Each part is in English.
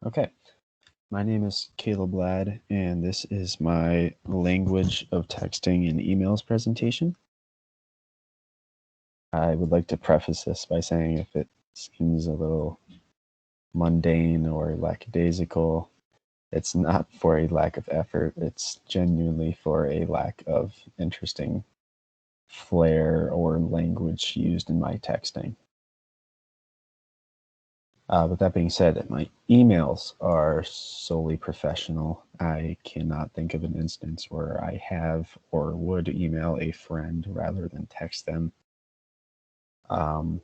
Okay, my name is Caleb Ladd, and this is my language of texting and emails presentation. I would like to preface this by saying if it seems a little mundane or lackadaisical, it's not for a lack of effort, it's genuinely for a lack of interesting flair or language used in my texting. With that being said, my emails are solely professional. I cannot think of an instance where I have or would email a friend rather than text them. Um,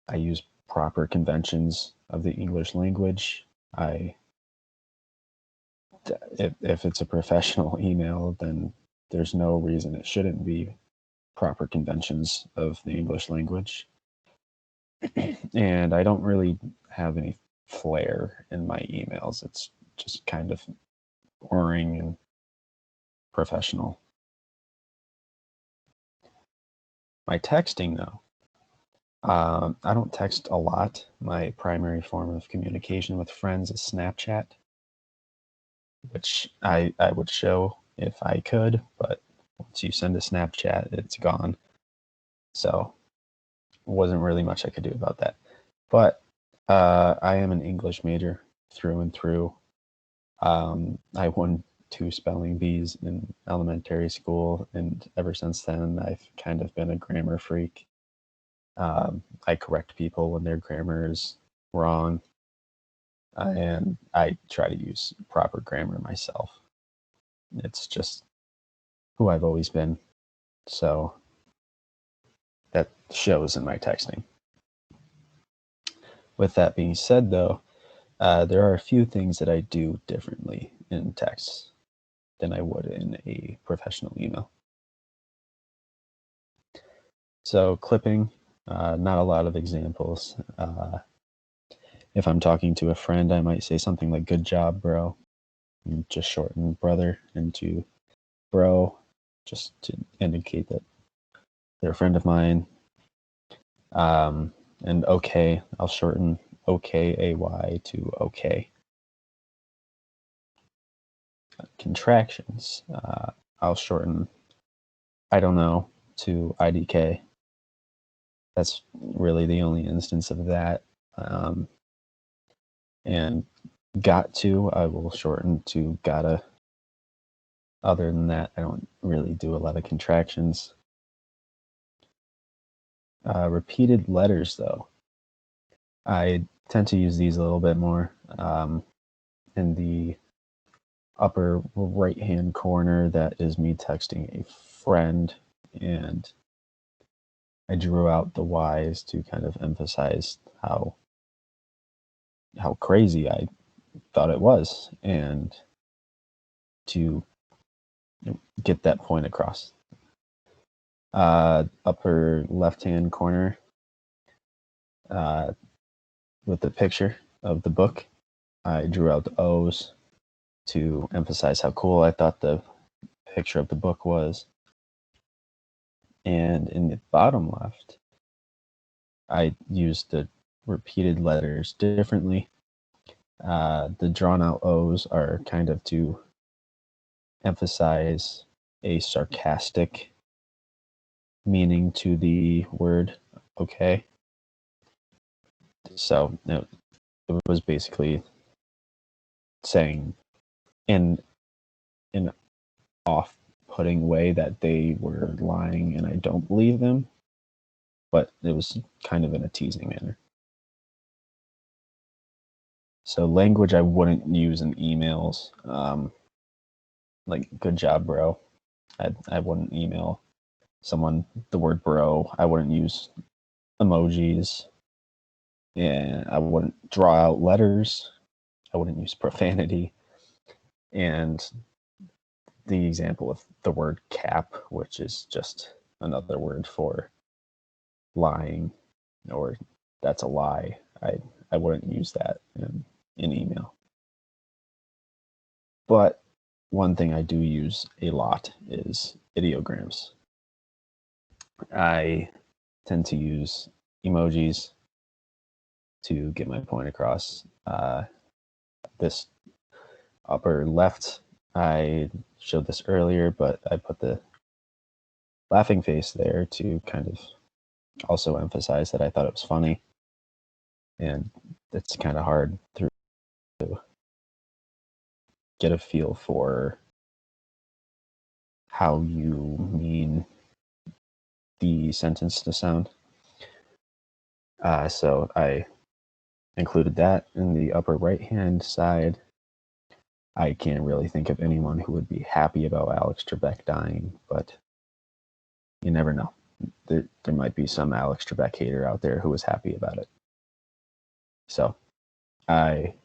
I use proper conventions of the English language. If it's a professional email, then there's no reason it shouldn't be proper conventions of the English language. And I don't really have any flair in my emails. It's just kind of boring and professional. My texting, though, I don't text a lot. My primary form of communication with friends is Snapchat, which I would show if I could, but once you send a Snapchat, it's gone. So wasn't really much I could do about that. But I am an English major through and through. I won 2 spelling bees in elementary school, and ever since then, I've kind of been a grammar freak. I correct people when their grammar is wrong, and I try to use proper grammar myself. It's just who I've always been. So that shows in my texting. With that being said, though, there are a few things that I do differently in text than I would in a professional email. So clipping, not a lot of examples. If I'm talking to a friend, I might say something like "Good job, bro," and just shorten brother into bro, just to indicate that they're a friend of mine. And okay, I'll shorten OKAY to okay. Contractions, I'll shorten I don't know to IDK. That's really the only instance of that. Um, and got to, I will shorten to gotta. Other than that, I don't really do a lot of contractions. Repeated letters, though, I tend to use these a little bit more. In the upper right hand corner, that is me texting a friend, and I drew out the Y's to kind of emphasize how crazy I thought it was, and to get that point across. Upper left hand corner, uh, with the picture of the book, I drew out the O's to emphasize how cool I thought the picture of the book was. And in the bottom left, I used the repeated letters differently. The drawn out O's are kind of to emphasize a sarcastic meaning to the word okay. So it was basically saying in an off putting way that they were lying and I don't believe them, but it was kind of in a teasing manner. So language I wouldn't use in emails, like "good job, bro." I wouldn't email someone the word "bro." I wouldn't use emojis, and I wouldn't draw out letters. I wouldn't use profanity, and the example of the word "cap," which is just another word for lying, or "that's a lie." I wouldn't use that in email. But one thing I do use a lot is ideograms. I tend to use emojis to get my point across. this upper left, I showed this earlier, but I put the laughing face there to kind of also emphasize that I thought it was funny. And it's kind of hard to get a feel for how you mean the sentence to sound. So I included that in the upper right-hand side. I can't really think of anyone who would be happy about Alex Trebek dying, but you never know. There might be some Alex Trebek hater out there who was happy about it. So I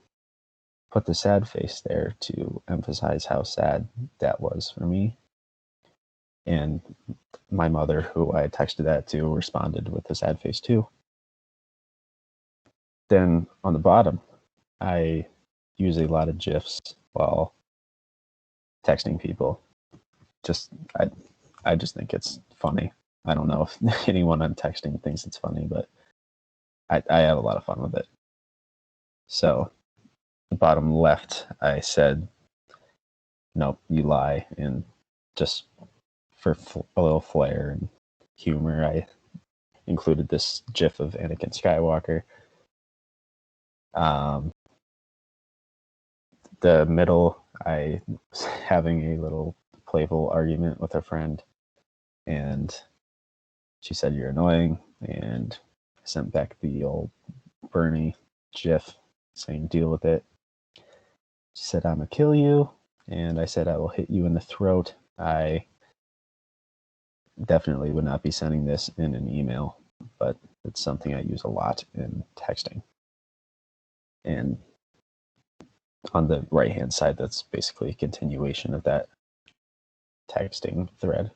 put the sad face there to emphasize how sad that was for me. And my mother, who I texted that to, responded with the sad face too. Then on the bottom, I use a lot of GIFs while texting people. I just think it's funny. I don't know if anyone I'm texting thinks it's funny, but I have a lot of fun with it. So the bottom left, I said, nope, you lie. And just for a little flair and humor, I included this GIF of Anakin Skywalker. The middle, I was having a little playful argument with a friend, and she said, "You're annoying," and I sent back the old Bernie GIF saying, "Deal with it." She said, "I'm gonna kill you," and I said, "I will hit you in the throat." I definitely would not be sending this in an email, but it's something I use a lot in texting. And on the right-hand side, that's basically a continuation of that texting thread.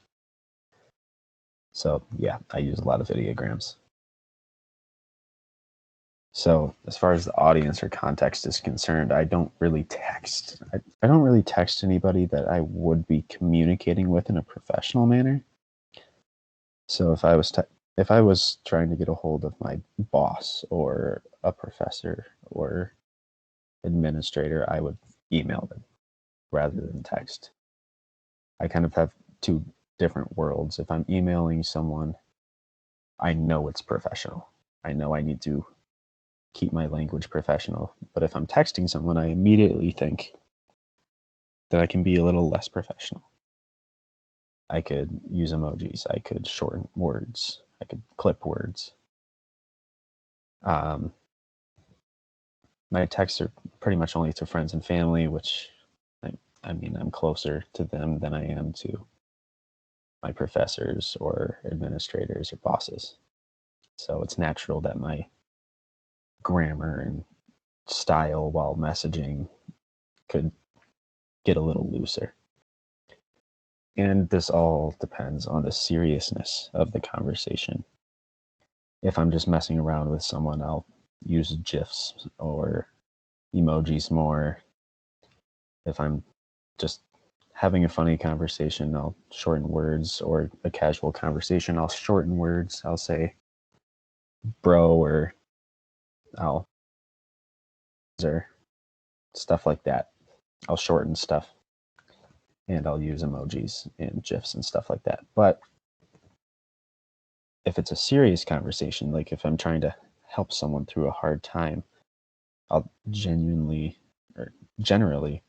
So yeah, I use a lot of ideograms. So as far as the audience or context is concerned, I don't really text. I don't really text anybody that I would be communicating with in a professional manner. So if I was trying to get a hold of my boss or a professor or administrator, I would email them rather than text. I kind of have two different worlds. If I'm emailing someone, I know it's professional. I know I need to keep my language professional. But if I'm texting someone, I immediately think that I can be a little less professional. I could use emojis. I could shorten words. I could clip words. My texts are pretty much only to friends and family, which I mean, I'm closer to them than I am to my professors or administrators or bosses. So it's natural that my grammar and style while messaging could get a little looser. And this all depends on the seriousness of the conversation. If I'm just messing around with someone, I'll use GIFs or emojis more. If I'm just having a funny conversation, I'll shorten words, or a casual conversation, I'll shorten words. I'll say bro, or I'll or stuff like that. I'll shorten stuff, and I'll use emojis and GIFs and stuff like that. But if it's a serious conversation, like if I'm trying to help someone through a hard time, I'll genuinely or generally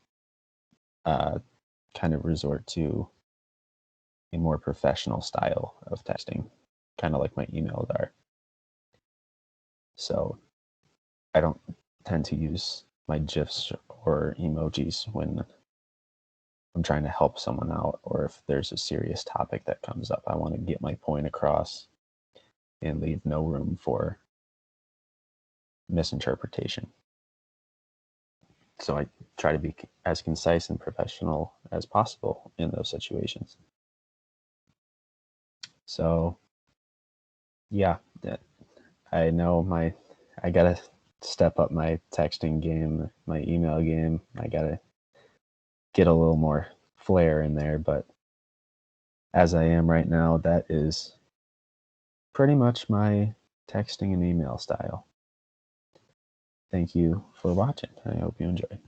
kind of resort to a more professional style of texting, kind of like my emails are. So I don't tend to use my GIFs or emojis when I'm trying to help someone out, or if there's a serious topic that comes up. I want to get my point across and leave no room for misinterpretation. So I try to be as concise and professional as possible in those situations. So yeah, I know I gotta step up my texting game, my email game. I gotta get a little more flair in there, but as I am right now, that is pretty much my texting and email style. thank you for watching. I hope you enjoyed.